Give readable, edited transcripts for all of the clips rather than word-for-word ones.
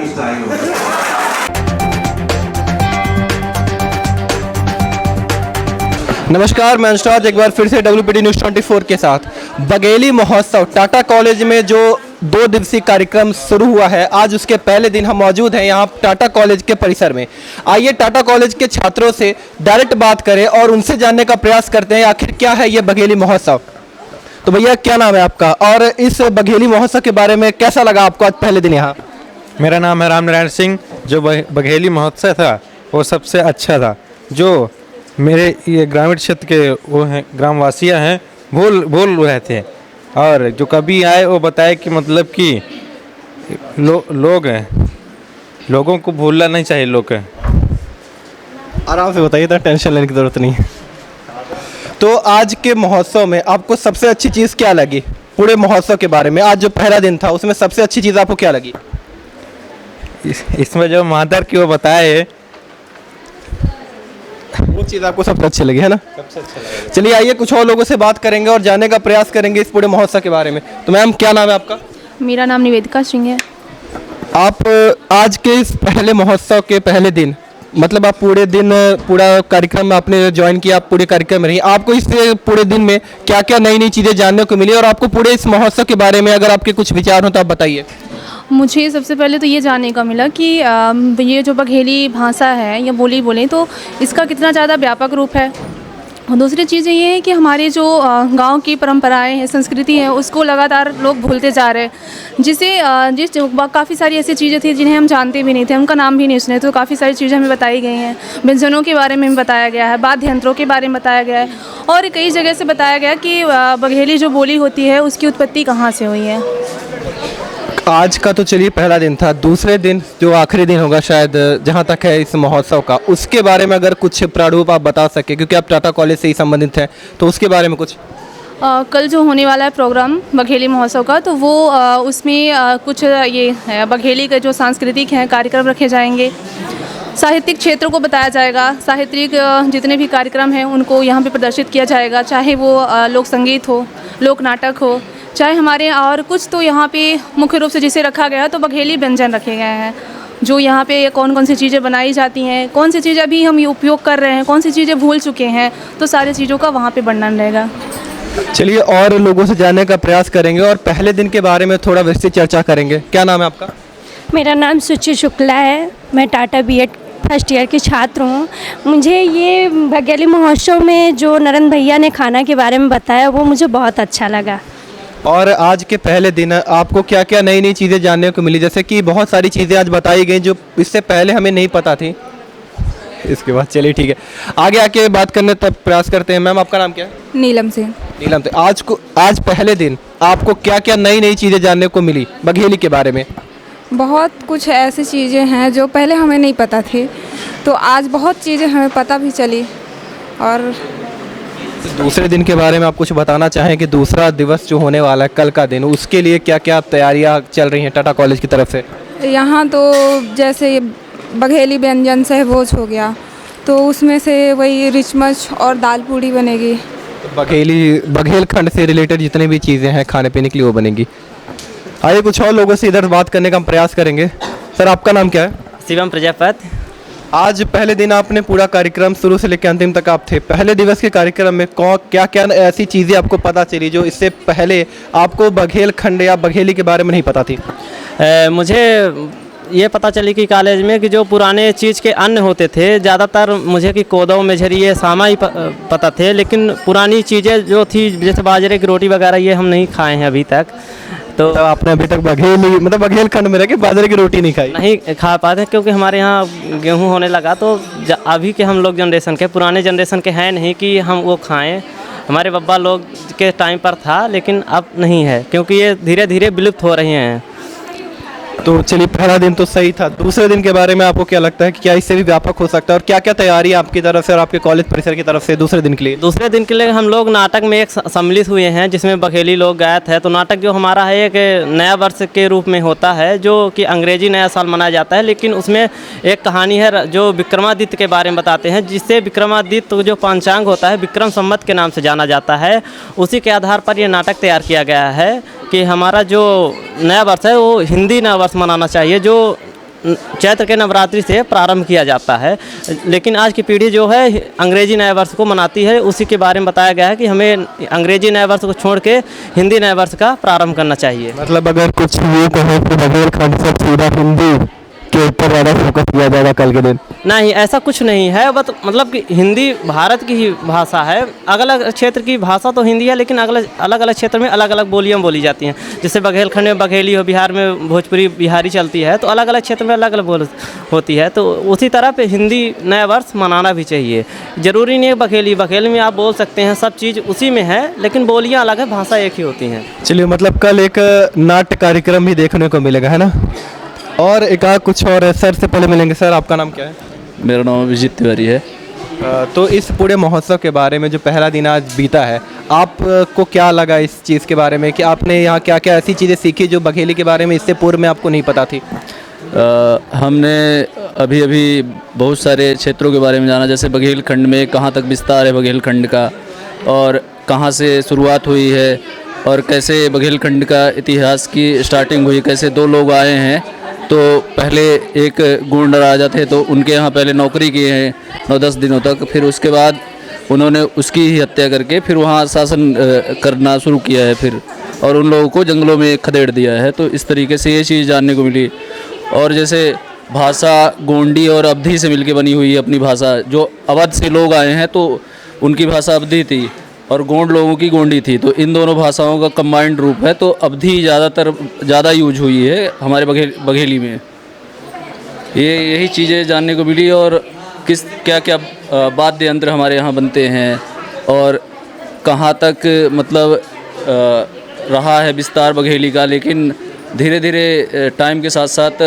Style होगा। नमस्कार, मैं अनुराग एक बार फिर से WPT न्यूज़ 24 के साथ। बघेली महोत्सव टाटा कॉलेज में जो 2 दिवसीय कार्यक्रम शुरू हुआ है, आज उसके पहले दिन हम मौजूद हैं यहाँ टाटा कॉलेज के परिसर में। आइए टाटा कॉलेज के छात्रों से डायरेक्ट बात करें और उनसे जानने का प्रयास करते हैं आखिर क्या है ये बघेली महोत्सव। तो भैया, क्या नाम है आपका और इस बघेली महोत्सव के बारे में कैसा लगा आपको आज पहले दिन यहाँ? मेरा नाम है रामनारायण सिंह। जो बघेली महोत्सव था वो सबसे अच्छा था। जो मेरे ये ग्रामीण क्षेत्र के वो हैं ग्रामवासियाँ हैं बोल रहे थे, और जो कभी आए वो बताए कि मतलब कि लोग हैं, लोगों को भूलना नहीं चाहिए। लोग आराम से बताइए, तो टेंशन लेने की ज़रूरत नहीं है। तो आज के महोत्सव में आपको सबसे अच्छी चीज़ क्या लगी? पूरे महोत्सव के बारे में, आज जो पहला दिन था उसमें सबसे अच्छी चीज़ आपको क्या लगी? इसमें जो मादर की वो बताए वो चीज़ आपको सबसे अच्छी लगी है ना? सबसे अच्छा लगा। चलिए आइए कुछ और लोगों से बात करेंगे और जानने का प्रयास करेंगे इस पूरे महोत्सव के बारे में। तो मैम, क्या नाम है आपका? मेरा नाम निवेदिका सिंह है। आप आज के इस पहले महोत्सव के पहले दिन, मतलब आप पूरे दिन पूरा कार्यक्रम आपने ज्वाइन किया, आप पूरे कार्यक्रम में रही, आपको इस पूरे दिन में क्या क्या नई नई चीज़ें जानने को मिली और आपको पूरे इस महोत्सव के बारे में अगर आपके कुछ विचार हो तो आप बताइए। मुझे सबसे पहले तो ये जानने का मिला कि ये जो बघेली भाषा है या बोली बोलें तो इसका कितना ज़्यादा व्यापक रूप है। और दूसरी चीज़ ये है कि हमारे जो गांव की परंपराएं हैं, संस्कृति है, उसको लगातार लोग भूलते जा रहे हैं। जिस काफ़ी सारी ऐसी चीज़ें थी जिन्हें हम जानते भी नहीं थे, उनका नाम भी नहीं सुने, तो काफ़ी सारी चीज़ें हमें बताई गई हैं। व्यंजनों के बारे में बताया गया है, वाद्य यंत्रों के बारे में बताया गया है, और कई जगह से बताया गया कि बघेली जो बोली होती है उसकी उत्पत्ति कहाँ से हुई है। आज का तो चलिए पहला दिन था, दूसरे दिन जो आखिरी दिन होगा शायद जहाँ तक है इस महोत्सव का, उसके बारे में अगर कुछ प्रारूप आप बता सके, क्योंकि आप टाटा कॉलेज से ही संबंधित हैं, तो उसके बारे में कुछ। कल जो होने वाला है प्रोग्राम बघेली महोत्सव का, तो वो उसमें कुछ ये है, बघेली के जो सांस्कृतिक हैं कार्यक्रम रखे जाएंगे, साहित्यिक क्षेत्र को बताया जाएगा, साहित्यिक जितने भी कार्यक्रम हैं उनको यहाँ पे प्रदर्शित किया जाएगा, चाहे वो लोक संगीत हो, लोक नाटक हो, चाहे हमारे और कुछ तो यहाँ पे मुख्य रूप से जिसे रखा गया है तो बघेली व्यंजन रखे गए हैं। जो यहाँ पे कौन कौन सी चीज़ें बनाई जाती हैं, कौन सी चीज़ें अभी हम उपयोग कर रहे हैं, कौन सी चीज़ें भूल चुके हैं, तो सारी चीज़ों का वहाँ पे वर्णन रहेगा। चलिए और लोगों से जानने का प्रयास करेंगे और पहले दिन के बारे में थोड़ा विस्तृत चर्चा करेंगे। क्या नाम है आपका? मेरा नाम सुचि शुक्ला है। मैं टाटा बीएड फर्स्ट ईयर की छात्र हूँ। मुझे ये बघेली महोत्सव में जो नरेंद्र भैया ने खाना के बारे में बताया वो मुझे बहुत अच्छा लगा। और आज के पहले दिन आपको क्या क्या नई नई चीज़ें जानने को मिली? जैसे कि बहुत सारी चीज़ें आज बताई गई जो इससे पहले हमें नहीं पता थी। इसके बाद चलिए ठीक है, आगे आके बात करने तब प्रयास करते हैं। मैम, आपका नाम क्या है? नीलम से। नीलम से। आज पहले दिन आपको क्या क्या नई नई चीज़ें जानने को मिली बघेली के बारे में? बहुत कुछ ऐसी चीज़ें हैं जो पहले हमें नहीं पता थी, तो आज बहुत चीज़ें हमें पता भी चली। और दूसरे दिन के बारे में आप कुछ बताना चाहें कि दूसरा दिवस जो होने वाला है कल का दिन, उसके लिए क्या क्या तैयारियां चल रही हैं टाटा कॉलेज की तरफ से? यहाँ तो जैसे ये बघेली व्यंजन सहभोज हो गया, तो उसमें से वही रिचमच और दाल पूड़ी बनेगी। बघेलखंड से रिलेटेड जितनी भी चीज़ें हैं खाने पीने के लिए वो बनेगी। आइए कुछ और लोगों से इधर बात करने का हम प्रयास करेंगे। सर, आपका नाम क्या है? शिवम प्रजापति। आज पहले दिन आपने पूरा कार्यक्रम शुरू से लेकर अंतिम तक आप थे। पहले दिवस के कार्यक्रम में क्या क्या ऐसी चीज़ें आपको पता चली जो इससे पहले आपको बघेलखंड या बघेली के बारे में नहीं पता थी? मुझे ये पता चली कि कॉलेज में कि जो पुराने चीज़ के अन्न होते थे, ज़्यादातर मुझे कि कोदो मेझरी ये सामा ही पता थे, लेकिन पुरानी चीज़ें जो थी जैसे बाजरे की रोटी वगैरह ये हम नहीं खाए हैं अभी तक। तो आपने अभी तक बघेलखंड में रह के बाजरे की रोटी नहीं खा पाते, क्योंकि हमारे यहाँ गेहूँ होने लगा, तो अभी के हम लोग जनरेशन के, पुराने जनरेशन के हैं नहीं कि हम वो खाएँ। हमारे बब्बा लोग के टाइम पर था, लेकिन अब नहीं है, क्योंकि ये धीरे धीरे विलुप्त हो रही हैं। तो चलिए पहला दिन तो सही था। दूसरे दिन के बारे में आपको क्या लगता है कि क्या इससे भी व्यापक हो सकता है और क्या क्या तैयारी आपकी तरफ से और आपके कॉलेज परिसर की तरफ से दूसरे दिन के लिए? दूसरे दिन के लिए हम लोग नाटक में एक सम्मिलित हुए हैं जिसमें बघेली लोग गाए थे। तो नाटक जो हमारा है एक नया वर्ष के रूप में होता है, जो कि अंग्रेजी नया साल मनाया जाता है, लेकिन उसमें एक कहानी है जो विक्रमादित्य के बारे में बताते हैं, जिससे विक्रमादित्य जो पंचांग होता है विक्रम संवत के नाम से जाना जाता है। उसी के आधार पर यह नाटक तैयार किया गया है कि हमारा जो नया वर्ष है वो हिंदी नया वर्ष मनाना चाहिए, जो चैत्र के नवरात्रि से प्रारंभ किया जाता है। लेकिन आज की पीढ़ी जो है अंग्रेजी नए वर्ष को मनाती है, उसी के बारे में बताया गया है कि हमें अंग्रेजी नए वर्ष को छोड़ के हिंदी नए वर्ष का प्रारंभ करना चाहिए। मतलब अगर कुछ ये कहें कि बघेलखंड से सीधा हिंदी के ऊपर ज़्यादा फोकस किया जाएगा कल के दिन? नहीं, ऐसा कुछ नहीं है। बस मतलब कि हिंदी भारत की ही भाषा है। अलग अलग क्षेत्र की भाषा तो हिंदी है, लेकिन अलग अलग क्षेत्र में अलग अलग बोलियाँ बोली जाती हैं। जैसे बघेलखंड में बघेली हो, बिहार में भोजपुरी बिहारी चलती है, तो अलग अलग क्षेत्र में अलग अलग बोल होती है। तो उसी तरह पे हिंदी नया वर्ष मनाना भी चाहिए। ज़रूरी नहीं है बघेली में आप बोल सकते हैं, सब चीज़ उसी में है, लेकिन बोलियाँ अलग है, भाषा एक ही होती हैं। चलिए, मतलब कल एक नाट्य कार्यक्रम भी देखने को मिलेगा, है ना? और एक कुछ और है। सर से पहले मिलेंगे। सर, आपका नाम क्या है? मेरा नाम अभिजीत तिवारी है। तो इस पूरे महोत्सव के बारे में जो पहला दिन आज बीता है, आपको क्या लगा इस चीज़ के बारे में कि आपने यहाँ क्या क्या ऐसी चीज़ें सीखी जो बघेली के बारे में इससे पूर्व में आपको नहीं पता थी? हमने अभी अभी बहुत सारे क्षेत्रों के बारे में जाना, जैसे बघेलखंड में कहाँ तक विस्तार है बघेलखंड का, और कहाँ से शुरुआत हुई है, और कैसे बघेलखंड का इतिहास की स्टार्टिंग हुई, कैसे दो लोग आए हैं। तो पहले एक गोंड राजा थे, तो उनके यहाँ पहले नौकरी किए हैं 9-10 दिनों तक, फिर उसके बाद उन्होंने उसकी ही हत्या करके फिर वहाँ शासन करना शुरू किया है, फिर और उन लोगों को जंगलों में खदेड़ दिया है। तो इस तरीके से ये चीज़ जानने को मिली। और जैसे भाषा गोंडी और अवधी से मिलके बनी हुई है अपनी भाषा। जो अवध से लोग आए हैं तो उनकी भाषा अवधी थी और गोंड लोगों की गोंडी थी, तो इन दोनों भाषाओं का कंबाइंड रूप है। तो अवधी ज़्यादा यूज हुई है हमारे बघेली में। यही चीज़ें जानने को मिली। और क्या क्या वाद्य यंत्र हमारे यहाँ बनते हैं, और कहाँ तक मतलब रहा है विस्तार बघेली का। लेकिन धीरे धीरे टाइम के साथ साथ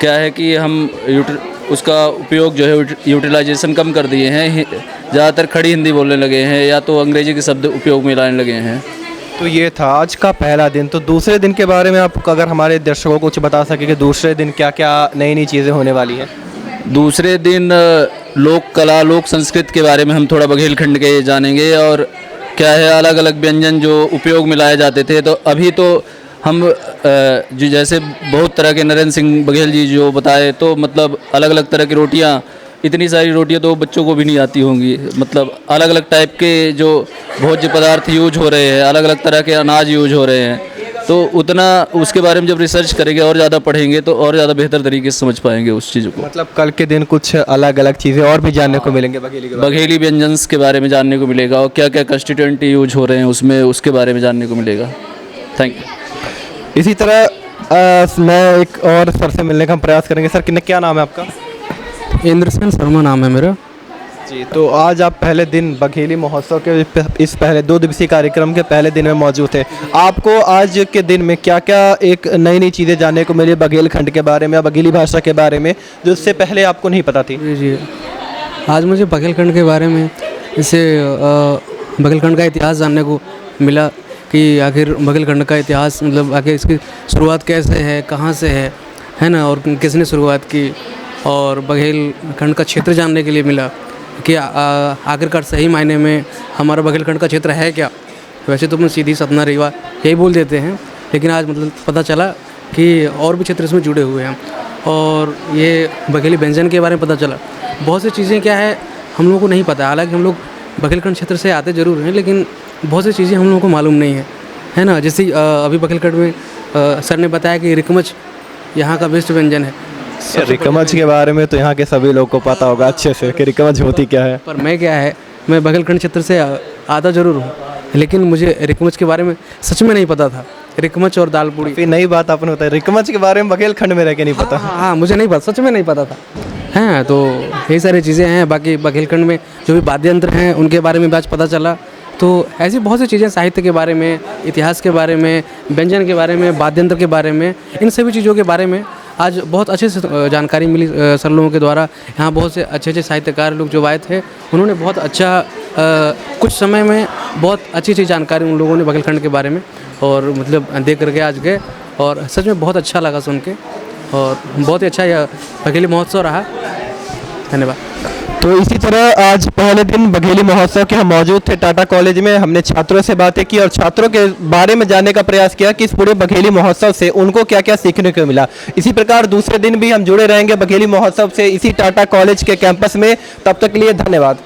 क्या है कि हम उसका उपयोग जो है यूटिलाइजेशन कम कर दिए हैं। ज़्यादातर खड़ी हिंदी बोलने लगे हैं, या तो अंग्रेजी के शब्द उपयोग में लाने लगे हैं। तो ये था आज का पहला दिन। तो दूसरे दिन के बारे में आप अगर हमारे दर्शकों को कुछ बता सके कि दूसरे दिन क्या क्या नई नई चीज़ें होने वाली हैं? दूसरे दिन लोक कला लोक संस्कृत के बारे में हम थोड़ा बघेलखंड के जानेंगे, और क्या है अलग अलग व्यंजन जो उपयोग में लाए जाते थे। तो अभी तो हम जो जैसे बहुत तरह के नरेंद्र सिंह बघेल जी जो बताए, तो मतलब अलग अलग तरह की रोटियां, इतनी सारी रोटियां तो बच्चों को भी नहीं आती होंगी। मतलब अलग अलग टाइप के जो भोज्य पदार्थ यूज हो रहे हैं, अलग अलग तरह के अनाज यूज हो रहे हैं। तो उतना उसके बारे में जब रिसर्च करेंगे और ज़्यादा पढ़ेंगे तो और ज़्यादा बेहतर तरीके से समझ पाएंगे उस चीज़ को। मतलब कल के दिन कुछ अलग अलग चीज़ें और भी जानने को मिलेंगे बघेली के बारे में। बघेली व्यंजन्स के बारे में जानने को मिलेगा, और क्या क्या कंस्टिट्यूएंट यूज हो रहे हैं उसमें, उसके बारे में जानने को मिलेगा। Thank you. इसी तरह मैं एक और सर से मिलने का प्रयास करेंगे। सर, क्या नाम है आपका? इंद्रसेन शर्मा नाम है मेरा जी। तो आज आप पहले दिन बघेली महोत्सव के इस पहले 2 दिवसीय कार्यक्रम के पहले दिन में मौजूद थे। आपको आज के दिन में क्या क्या एक नई नई चीज़ें जानने को मिली बघेलखंड के बारे में या बघेली भाषा के बारे में, जो इससे पहले आपको नहीं पता थी? जी, आज मुझे बघेलखंड के बारे में इससे बघेलखंड का इतिहास जानने को मिला कि आखिर बघेलखंड का इतिहास मतलब आखिर इसकी शुरुआत कैसे है, कहाँ से है ना, और किसने शुरुआत की। और बघेलखंड का क्षेत्र जानने के लिए मिला कि आखिरकार सही मायने में हमारा बघेलखंड का क्षेत्र है क्या। वैसे तो हम सीधी सतना रीवा यही बोल देते हैं, लेकिन आज मतलब पता चला कि और भी क्षेत्र इसमें जुड़े हुए हैं। और ये बघेली व्यंजन के बारे में पता चला। बहुत सी चीज़ें क्या है हम लोगों को नहीं पता, हालांकि हम लोग बघेलखंड क्षेत्र से आते ज़रूर हैं, लेकिन बहुत सी चीज़ें हम लोगों को मालूम नहीं है ना। जैसे अभी बघेलखंड में सर ने बताया कि रिकमच यहाँ का बेस्ट व्यंजन है। रिकमच के बारे में तो यहाँ के सभी लोग को पता होगा अच्छे से कि रिकमच होती क्या है। पर मैं क्या है, मैं बघेलखंड क्षेत्र से आता ज़रूर हूँ, लेकिन मुझे रिकमच के बारे में सच में नहीं पता था। रिकमच और दाल पूड़ी, फिर नई बात आपने बताई, रिकमच के बारे में बघेलखंड में रह के नहीं पता। हाँ, मुझे नहीं पता, सच में नहीं पता था। हैं तो यही सारी चीज़ें हैं। बाकी बघेलखंड में जो भी वाद्य यंत्र हैं उनके बारे में आज पता चला। तो ऐसी बहुत सी चीज़ें, साहित्य के बारे में, इतिहास के बारे में, व्यंजन के बारे में, वाद्य यंत्र के बारे में, इन सभी चीज़ों के बारे में आज बहुत अच्छे से जानकारी मिली सर लोगों के द्वारा। यहाँ बहुत से अच्छे अच्छे साहित्यकार लोग जो आए थे, उन्होंने बहुत अच्छा कुछ समय में बहुत अच्छी अच्छी जानकारी उन लोगों ने बघेलखंड के बारे में और मतलब देख करके आज गए, और सच में बहुत अच्छा लगा सुन के, और बहुत ही अच्छा यह बघेली महोत्सव रहा। धन्यवाद। तो इसी तरह आज पहले दिन बघेली महोत्सव के हम मौजूद थे टाटा कॉलेज में। हमने छात्रों से बातें की और छात्रों के बारे में जानने का प्रयास किया कि इस पूरे बघेली महोत्सव से उनको क्या क्या सीखने को मिला। इसी प्रकार दूसरे दिन भी हम जुड़े रहेंगे बघेली महोत्सव से इसी टाटा कॉलेज के कैंपस में। तब तक के लिए धन्यवाद।